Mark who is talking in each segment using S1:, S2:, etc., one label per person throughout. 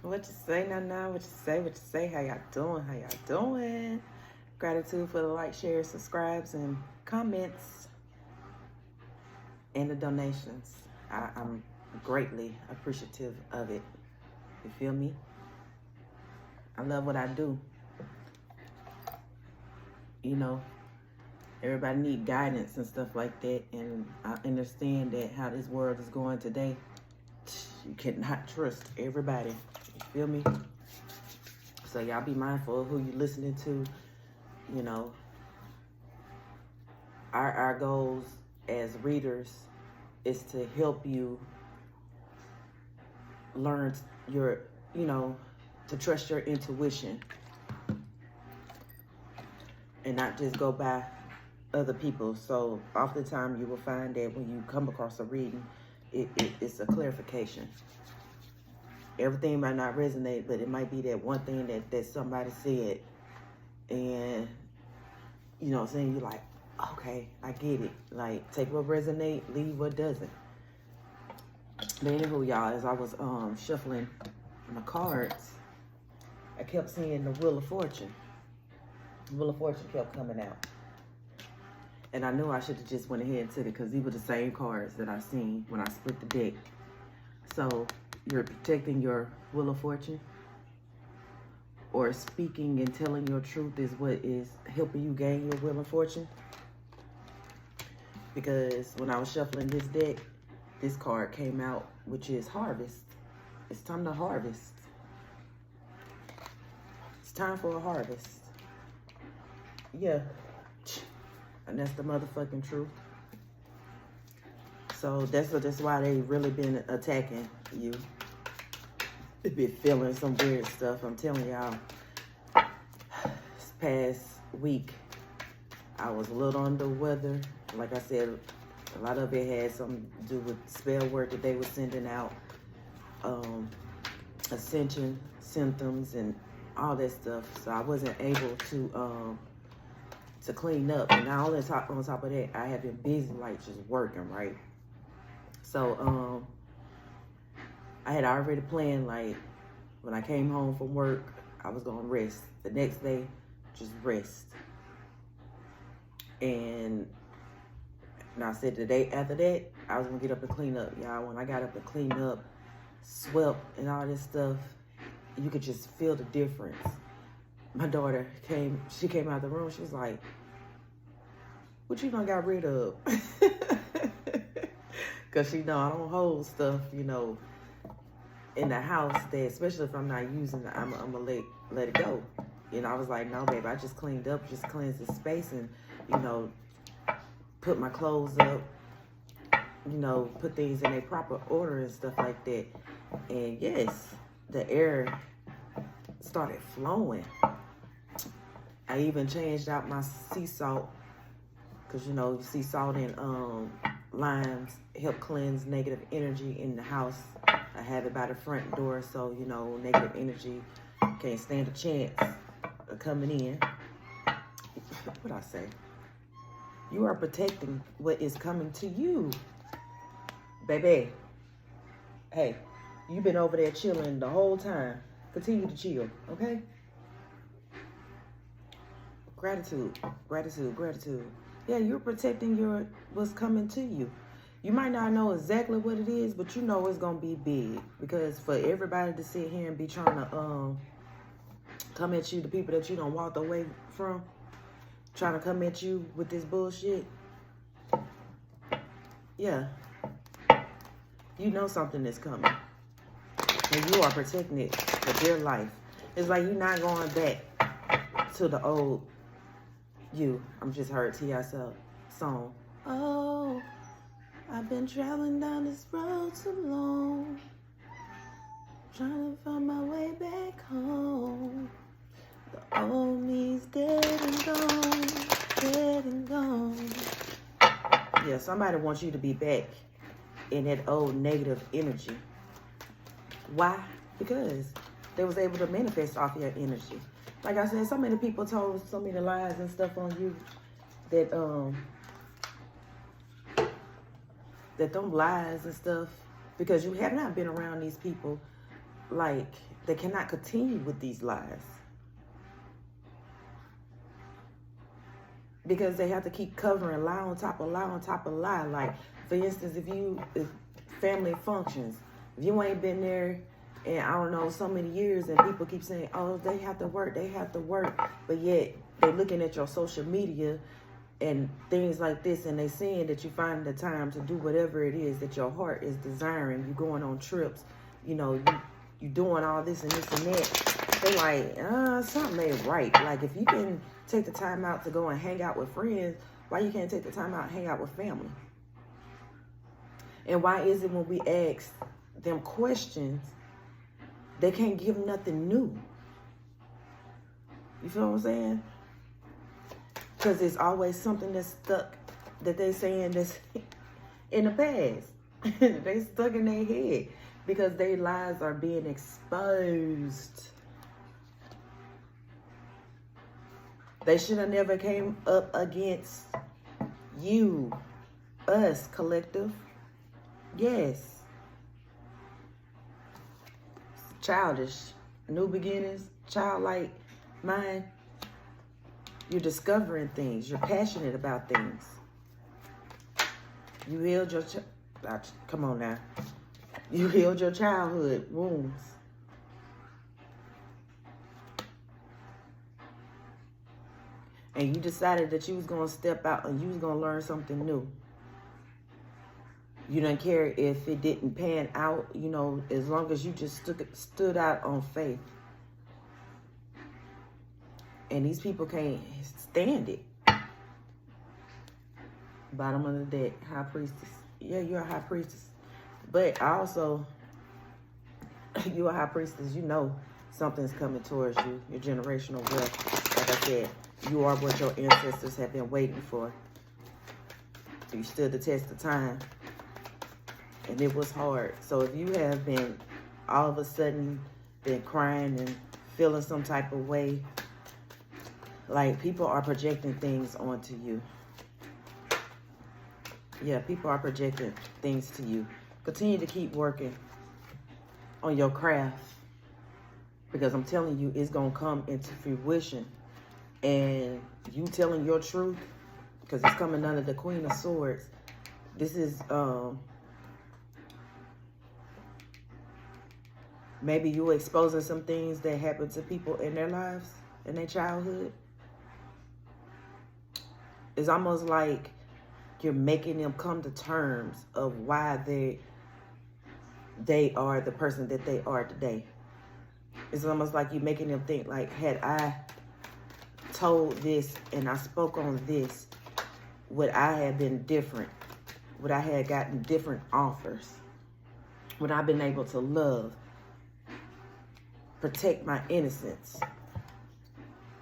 S1: What you say now? What you say? How y'all doing? How y'all doing? Gratitude for the like, share, subscribes, and comments, and the donations. I'm greatly appreciative of it. You feel me? I love what I do. You know, everybody need guidance and stuff like that, and I understand that how this world is going today. You cannot trust everybody. You feel me? So y'all be mindful of who you listening to. You know, our goals as readers is to help you learn your, to trust your intuition and not just go by other people. So oftentimes you will find that when you come across a reading, it's a clarification. Everything might not resonate, but it might be that one thing that somebody said, and you know what I'm saying, you're like, okay, I get it. Like, take what resonate, leave what doesn't. But anywho, y'all, as I was shuffling my cards, I kept seeing the Wheel of Fortune. The Wheel of Fortune kept coming out. And I knew I should have just went ahead and took it because these were the same cards that I seen when I split the deck. So you're protecting your Wheel of Fortune, or speaking and telling your truth is what is helping you gain your Wheel of Fortune. Because when I was shuffling this deck, this card came out, which is harvest. It's time to harvest. It's time for a harvest. Yeah. And that's the motherfucking truth. So that's why they really been attacking you. They been feeling some weird stuff. I'm telling y'all, this past week, I was a little under the weather. Like I said, a lot of it had something to do with spell work that they were sending out, ascension symptoms and all that stuff. So I wasn't able to clean up. And now on top of that, I have been busy, like just working, right? So I had already planned, like, when I came home from work, I was gonna rest. The next day, just rest. And I said the day after that, I was gonna get up and clean up, y'all. When I got up and cleaned up, swept and all this stuff, you could just feel the difference. My daughter came out of the room, she was like, what you done got rid of? Because she know I don't hold stuff, in the house that, especially if I'm not using it, I'm gonna let it go. I was like, no, babe, I just cleaned up, just cleansed the space and, put my clothes up, put things in a proper order and stuff like that. And yes, the air started flowing. I even changed out my sea salt, because, sea salt and limes help cleanse negative energy in the house. I have it by the front door, so, negative energy can't stand a chance of coming in. What I say? You are protecting what is coming to you. Baby, hey, you've been over there chilling the whole time. Continue to chill, okay? Gratitude, gratitude, gratitude. Yeah, you're protecting what's coming to you. You might not know exactly what it is, but you know it's gonna be big. Because for everybody to sit here and be trying to come at you, the people that you don't walk away from, trying to come at you with this bullshit, yeah, you know something is coming. And you are protecting it for dear life. It's like you're not going back to the old you. I'm just heard T.I. song. Oh, I've been traveling down this road too long, trying to find my way back home. The old me's dead and gone, dead and gone. Yeah, somebody wants you to be back in that old negative energy. Why? Because they was able to manifest off your energy. Like I said, so many people told so many lies and stuff on you that them lies and stuff, because you have not been around these people like, they cannot continue with these lies. Because they have to keep covering lie on top of lie on top of lie. Like, for instance, if family functions, if you ain't been there in, I don't know, so many years, and people keep saying, oh, they have to work, but yet they're looking at your social media and things like this, and they seeing that you find the time to do whatever it is that your heart is desiring. You going on trips, you know, you doing all this and this and that. They like, something ain't right. Like, if you can take the time out to go and hang out with friends, why you can't take the time out and hang out with family? And why is it when we ask them questions, they can't give nothing new? You feel what I'm saying? Because it's always something that's stuck that they saying that's in the past. They stuck in their head because their lies are being exposed. They should have never came up against you, us, collective. Yes. Childish. New beginnings. Childlike mind. You're discovering things. You're passionate about things. You healed your... Come on now. You healed your childhood wounds. And you decided that you was going to step out and you was going to learn something new. You didn't care if it didn't pan out, you know, as long as you just stood out on faith. And these people can't stand it. Bottom of the deck, high priestess. Yeah, you're a high priestess. But also, you're a high priestess, you know something's coming towards you. Your generational wealth. Like I said, you are what your ancestors have been waiting for. You stood the test of time. And it was hard. So if you have been all of a sudden been crying and feeling some type of way, like people are projecting things onto you. Yeah, people are projecting things to you. Continue to keep working on your craft. Because I'm telling you, it's going to come into fruition. And you telling your truth, because it's coming under the Queen of Swords. This is, maybe you exposing some things that happened to people in their lives, in their childhood. It's almost like you're making them come to terms of why they are the person that they are today. It's almost like you're making them think, like, had I told this and I spoke on this, would I have been different? Would I have gotten different offers? Would I have been able to love? Protect my innocence.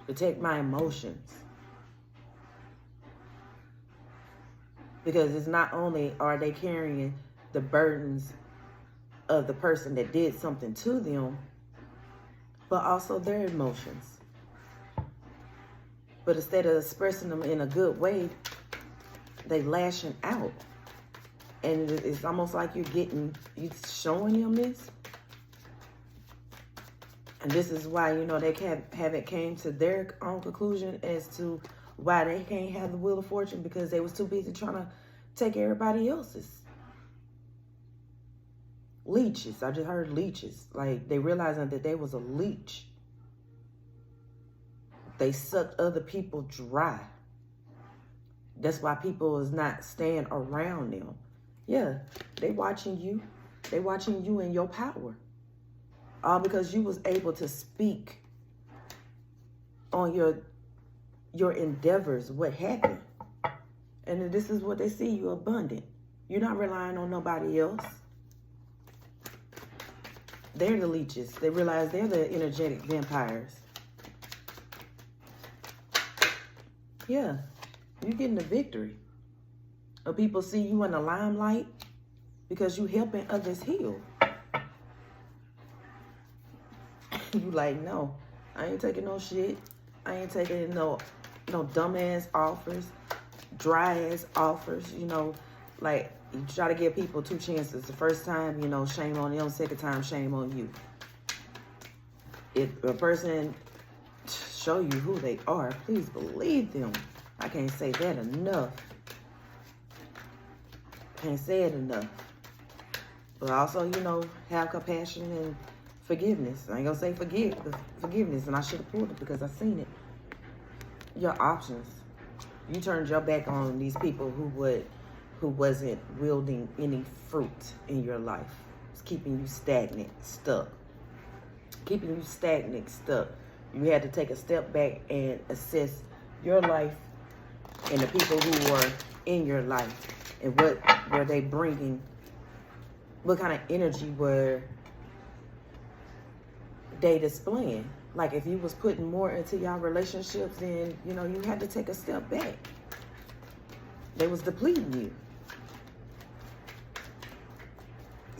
S1: Protect my emotions. Because it's not only are they carrying the burdens of the person that did something to them, but also their emotions. But instead of expressing them in a good way, they lashing out. And it's almost like you showing them this. And this is why, you know, they haven't came to their own conclusion as to why they can't have the Wheel of Fortune, because they was too busy trying to take everybody else's. Leeches. I just heard leeches. Like, they realizing that they was a leech. They sucked other people dry. That's why people is not staying around them. Yeah, they watching you. They watching you in your power. All because you was able to speak on your endeavors, what happened. And this is what they see, you abundant. You're not relying on nobody else. They're the leeches. They realize they're the energetic vampires. Yeah, you're getting the victory. Or people see you in the limelight because you helping others heal. You like, no, I ain't taking no shit. I ain't taking no dumbass offers, dry ass offers, you know, like you try to give people 2 chances. The first time, you know, shame on them. Second time, shame on you. If a person show you who they are, please believe them. I can't say that enough. Can't say it enough. But also, you know, have compassion and forgiveness. I ain't gonna say forgiveness, and I should have pulled it because I seen it. Your options. You turned your back on these people who wasn't wielding any fruit in your life. It's keeping you stagnant, stuck. Keeping you stagnant, stuck. You had to take a step back and assess your life and the people who were in your life, and what were they bringing, what kind of energy were they displaying. Like, if you was putting more into y'all relationships, then, you know, you had to take a step back. They was depleting you.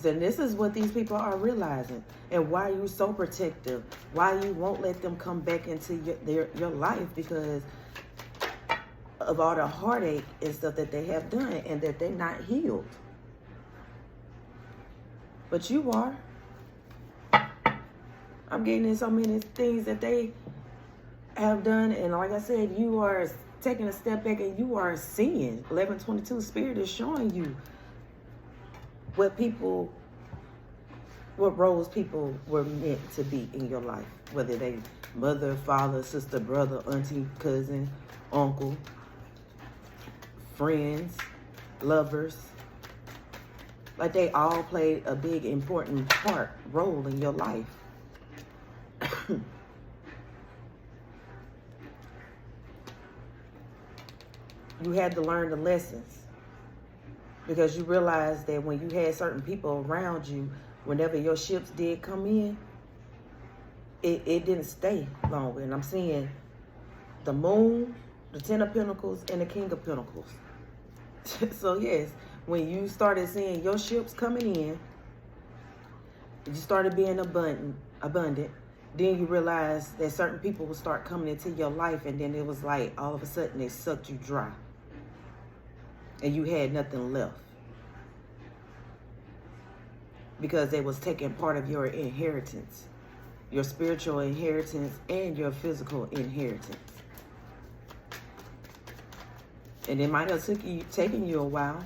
S1: And this is what these people are realizing, and why you're so protective, why you won't let them come back into your life, because of all the heartache and stuff that they have done, and that they're not healed. But you are. I'm getting in so many things that they have done, and like I said, you are taking a step back and you are seeing. 1122 Spirit is showing you what roles people were meant to be in your life, whether they mother, father, sister, brother, auntie, cousin, uncle, friends, lovers. Like, they all played a big, important role in your life. You had to learn the lessons, because you realized that when you had certain people around you, whenever your ships did come in, it didn't stay long. And I'm seeing the Moon, the Ten of Pentacles, and the King of Pentacles. So yes, when you started seeing your ships coming in, you started being abundant, then you realized that certain people will start coming into your life, and then it was like all of a sudden they sucked you dry and you had nothing left, because they was taking part of your inheritance, your spiritual inheritance and your physical inheritance. And it might have taken you a while,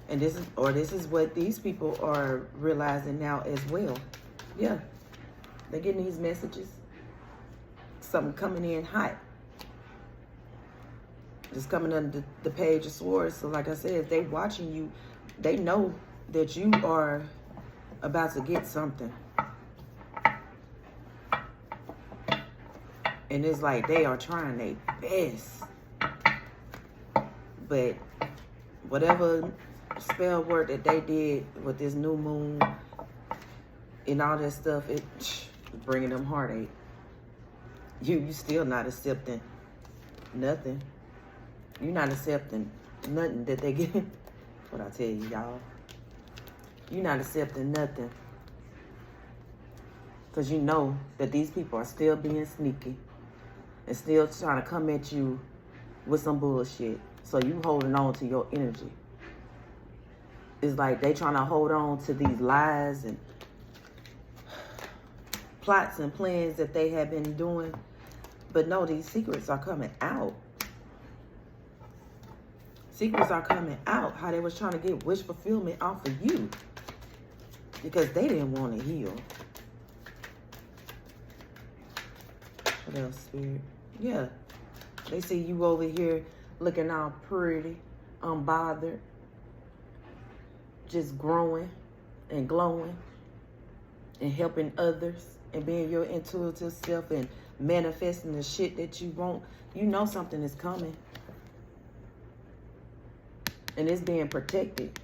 S1: and this is what these people are realizing now as well. Yeah, they're getting these messages. Something coming in hot. Just coming under the Page of Swords. So like I said, they watching you. They know that you are about to get something. And it's like they are trying their best. But whatever spell work that they did with this new moon and all that stuff, it's bringing them heartache. You still not accepting nothing. You're not accepting nothing that they get. What I tell you, y'all. You're not accepting nothing. Because you know that these people are still being sneaky and still trying to come at you with some bullshit. So you holding on to your energy. It's like they trying to hold on to these lies and plots and plans that they have been doing. But no, these secrets are coming out. Secrets are coming out. How they was trying to get wish fulfillment off of you, because they didn't want to heal. What else, Spirit? Yeah. They see you over here looking all pretty, unbothered, just growing and glowing and helping others and being your intuitive self and manifesting the shit that you want. You know something is coming. And it's being protected.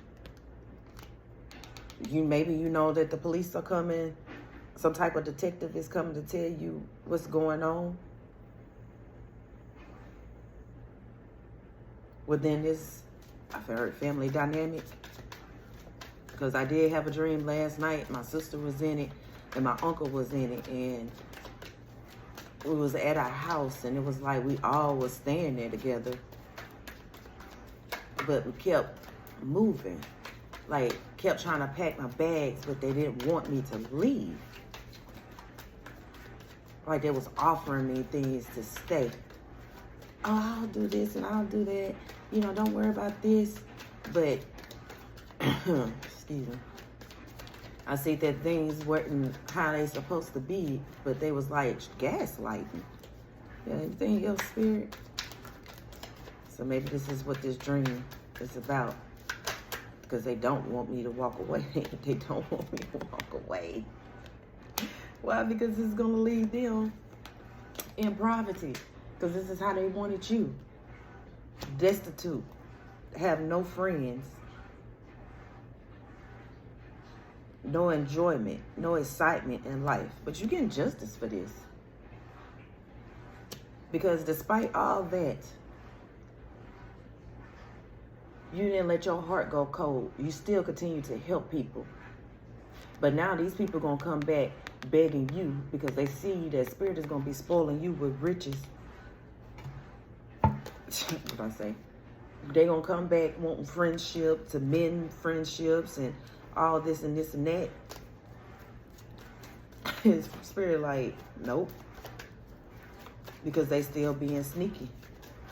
S1: Maybe you know that the police are coming. Some type of detective is coming to tell you what's going on within this, I've heard, family dynamic. Because I did have a dream last night. My sister was in it and my uncle was in it, and we was at our house, and it was like we all was staying there together, but we kept moving, like kept trying to pack my bags, but they didn't want me to leave. Like they was offering me things to stay. Oh, I'll do this and I'll do that. You know, don't worry about this. But, excuse me. I see that things weren't how they supposed to be, but they was like gaslighting. Yeah, anything else, Spirit? So maybe this is what this dream is about. Because they don't want me to walk away. They don't want me to walk away. Why? Because it's going to leave them in poverty. Because this is how they wanted you. Destitute. Have no friends. No enjoyment. No excitement in life. But you're getting justice for this. Because despite all that, you didn't let your heart go cold. You still continue to help people. But now these people are going to come back begging you because they see that Spirit is going to be spoiling you with riches. What I say? They're going to come back wanting friendship, to mend friendships and all this and this and that. His Spirit like, nope. Because they still being sneaky.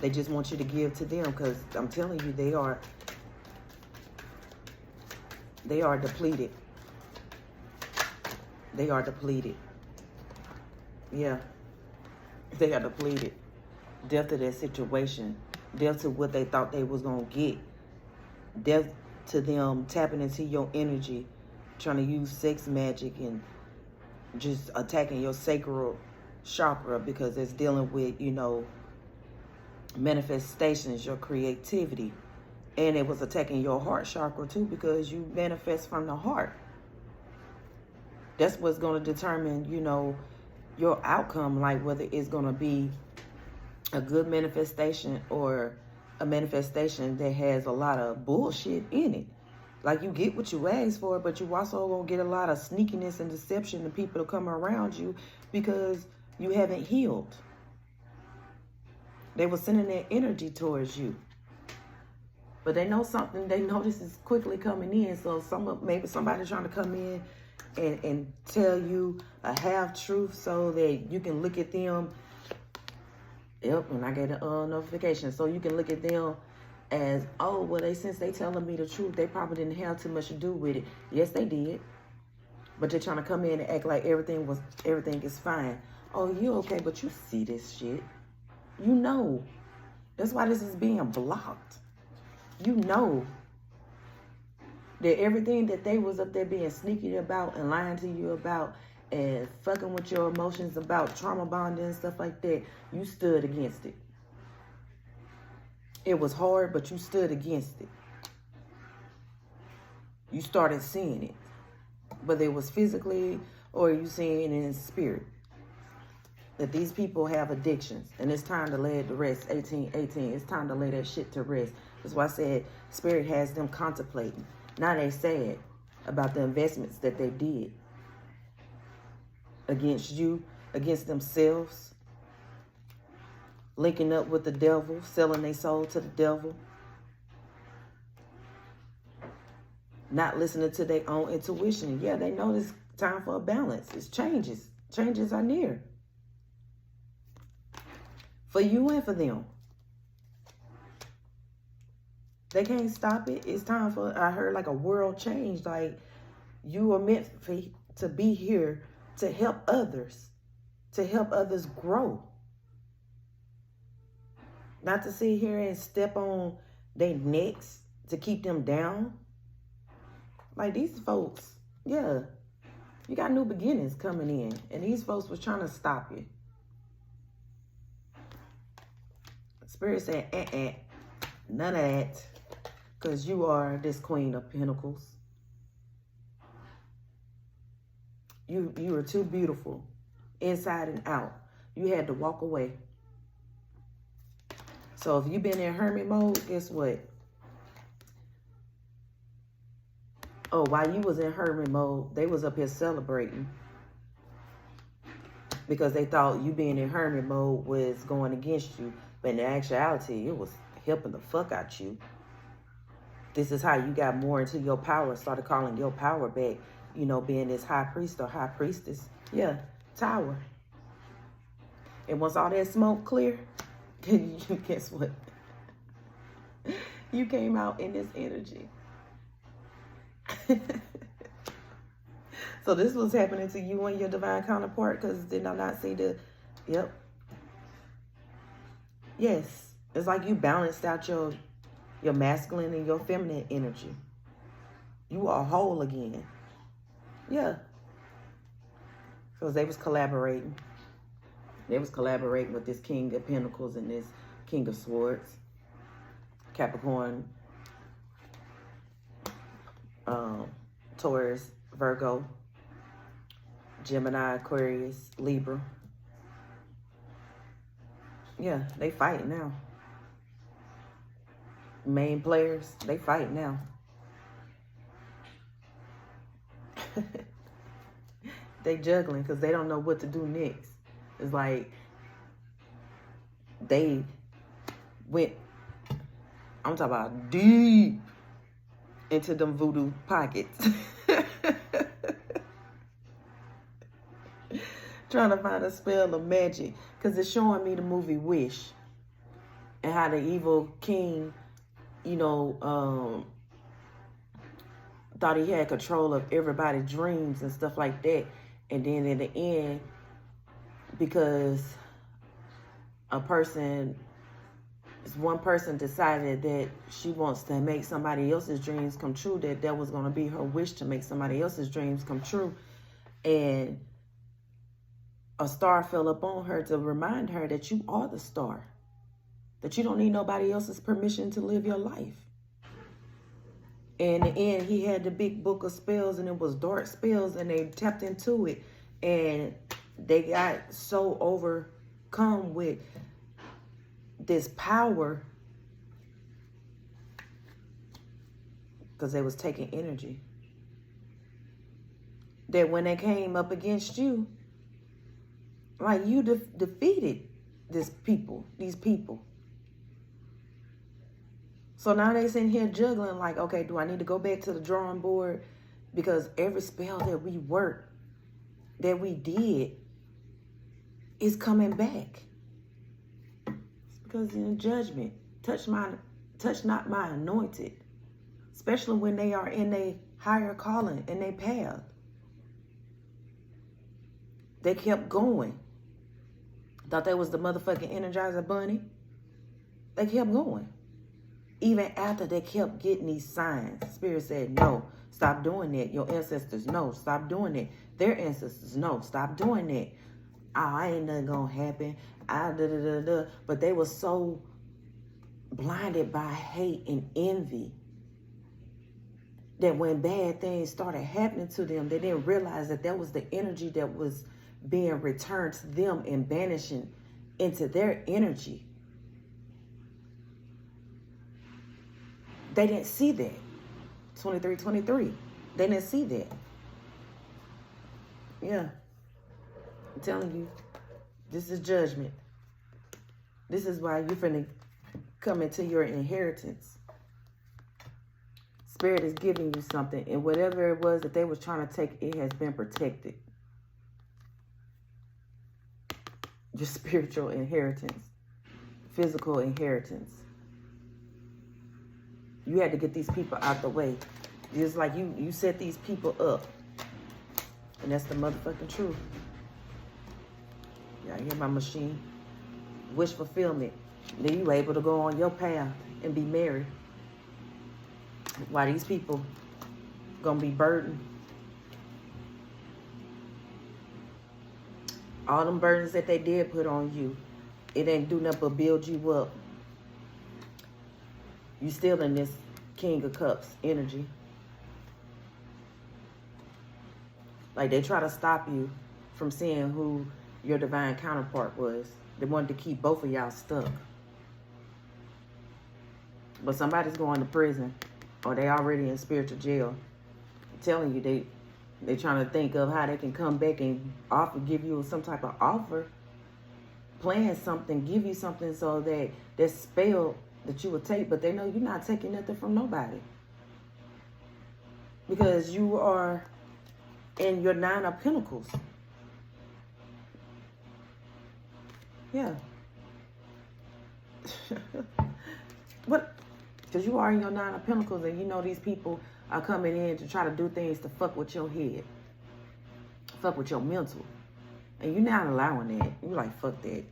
S1: They just want you to give to them because I'm telling you, they are depleted. They are depleted. Yeah. They are depleted. Death to their situation. Death to what they thought they was going to get. Death to them tapping into your energy, trying to use sex magic and just attacking your sacral chakra because it's dealing with, you know, manifestations, your creativity. And it was attacking your heart chakra too because you manifest from the heart. That's what's going to determine, you know, your outcome, like whether it's going to be a good manifestation or a manifestation that has a lot of bullshit in it. Like you get what you ask for, but you also going to get a lot of sneakiness and deception and people to come around you because you haven't healed. They were sending their energy towards you. But they know something. They know this is quickly coming in. So maybe somebody trying to come in and tell you a half-truth so that you can look at them. Yep, and I get a notification. So you can look at them as, oh, well, since they telling me the truth, they probably didn't have too much to do with it. Yes, they did. But they're trying to come in and act like everything is fine. Oh, you okay, but you see this shit. You know. That's why this is being blocked. You know that everything that they was up there being sneaky about and lying to you about and fucking with your emotions about trauma bonding and stuff like that, you stood against it. It was hard, but you stood against it. You started seeing it. Whether it was physically or you seeing it in spirit. That these people have addictions. And it's time to lay it to rest. 1818. It's time to lay that shit to rest. That's why I said Spirit has them contemplating. Now they sad about the investments that they did. Against you. Against themselves. Linking up with the devil. Selling their soul to the devil. Not listening to their own intuition. Yeah, they know it's time for a balance. It's changes. Changes are near. For you and for them. They can't stop it. It's time for, I heard, like a world change. Like, you are meant to be here to help others. To help others grow. Not to sit here and step on their necks to keep them down. Like, these folks, yeah. You got new beginnings coming in. And these folks was trying to stop you. Spirit said, none of that. Because you are this Queen of Pentacles. You are too beautiful. Inside and out. You had to walk away. So if you've been in hermit mode, guess what? Oh, while you was in hermit mode, they was up here celebrating. Because they thought you being in hermit mode was going against you. But in actuality, it was helping the fuck out you. This is how you got more into your power, started calling your power back, you know, being this high priest or high priestess. Yeah, tower. And once all that smoke clear, guess what? You came out in this energy. So this was happening to you and your divine counterpart, because did I not see the, yep. Yes, it's like you balanced out your masculine and your feminine energy. You are whole again. Yeah. Because they was collaborating. They was collaborating with this King of Pentacles and this King of Swords. Capricorn, Taurus, Virgo, Gemini, Aquarius, Libra. Yeah, they fighting now. Main players, they fight now. They juggling because they don't know what to do next. It's like they went, I'm talking about deep into them voodoo pockets. Trying to find a spell of magic, because it's showing me the movie Wish and how the evil king, you know, thought he had control of everybody's dreams and stuff like that. And then in the end, because one person decided that she wants to make somebody else's dreams come true, that was going to be her wish, to make somebody else's dreams come true. And a star fell upon her to remind her that you are the star, that you don't need nobody else's permission to live your life. And in the end, he had the big book of spells, and it was dark spells, and they tapped into it, and they got so overcome with this power because they was taking energy, that when they came up against you, like, you defeated these people. So now they sitting here juggling like, okay, do I need to go back to the drawing board? Because every spell that we worked, that we did, is coming back. Because in judgment, touch not my anointed. Especially when they are in a higher calling, in their path. They kept going. Thought they was the motherfucking Energizer Bunny. They kept going. Even after they kept getting these signs. Spirit said, no, stop doing that. Your ancestors, no, stop doing that. Their ancestors, no, stop doing that. Oh, ain't nothing gonna happen. But they were so blinded by hate and envy that when bad things started happening to them, they didn't realize that was the energy that was being returned to them and banishing into their energy. They didn't see that. 2323. They didn't see that. Yeah. I'm telling you, this is judgment. This is why you're finna come into your inheritance. Spirit is giving you something, and whatever it was that they was trying to take, it has been protected. Your spiritual inheritance, physical inheritance. You had to get these people out the way. Just like you set these people up. And that's the motherfucking truth. Y'all hear my machine? Wish fulfillment. Then you able to go on your path and be married. While these people gonna be burdened. All them burdens that they did put on you, it ain't do nothing but build you up. You still in this King of Cups energy. Like, they try to stop you from seeing who your divine counterpart was. They wanted to keep both of y'all stuck. But somebody's going to prison, or they already in spiritual jail. I'm telling you, they trying to think of how they can come back and give you some type of offer, plan something, give you something so that this spell that you would take, but they know you're not taking nothing from nobody. Because you are in your 9 of Pentacles. Yeah. What? Because you are in your 9 of Pentacles and you know these people are coming in to try to do things to fuck with your head. Fuck with your mental. And you're not allowing that. You're like, fuck that.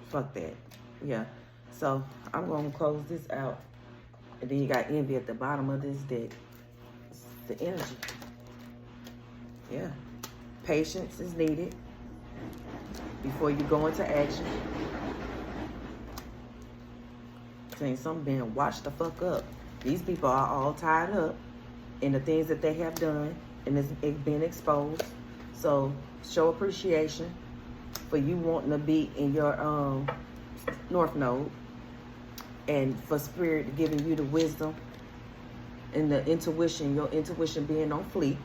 S1: Fuck that. Yeah. So I'm going to close this out. And then you got envy at the bottom of this deck. It's the energy. Yeah. Patience is needed before you go into action. Saying something, being watch the fuck up. These people are all tied up in the things that they have done, and it's been exposed. So show appreciation for you wanting to be in your North Node, and for Spirit giving you the wisdom and the intuition, your intuition being on fleek.